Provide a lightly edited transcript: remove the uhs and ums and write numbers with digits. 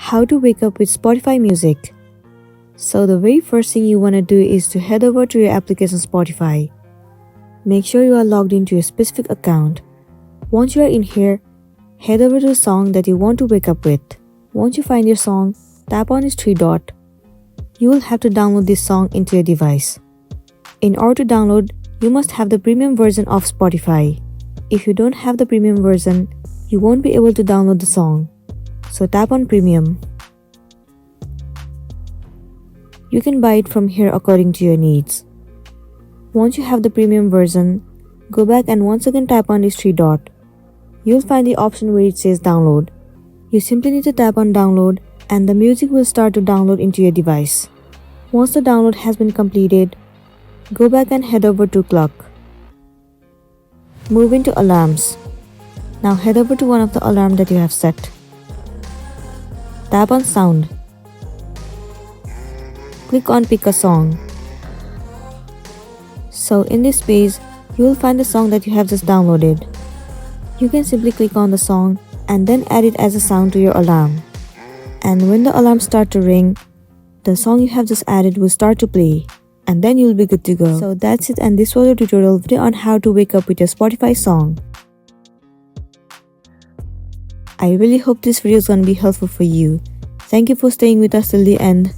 How to wake up with Spotify music. So the very first thing you want to do is to head over to your application Spotify. Make sure you are logged into a specific account. Once you are in here, head over to the song that you want to wake up with. Once you find your song, tap on its three dot. You will have to download this song into your device. In order to download, you must have the premium version of Spotify. If you don't have the premium version, you won't be able to download the song. So tap on Premium. You can buy it from here according to your needs. Once you have the premium version, go back and once again tap on this three dot. You'll find the option where it says download. You simply need to tap on download and the music will start to download into your device. Once the download has been completed, go back and head over to clock. Move into alarms. Now head over to one of the alarms that you have set. Tap on sound. Click on pick a song. So in this page, you will find the song that you have just downloaded. You can simply click on the song and then add it as a sound to your alarm. And when the alarm starts to ring, the song you have just added will start to play. And then you'll be good to go. So that's it, and this was a tutorial video on how to wake up with your Spotify song. I really hope this video is gonna be helpful for you. Thank you for staying with us till the end.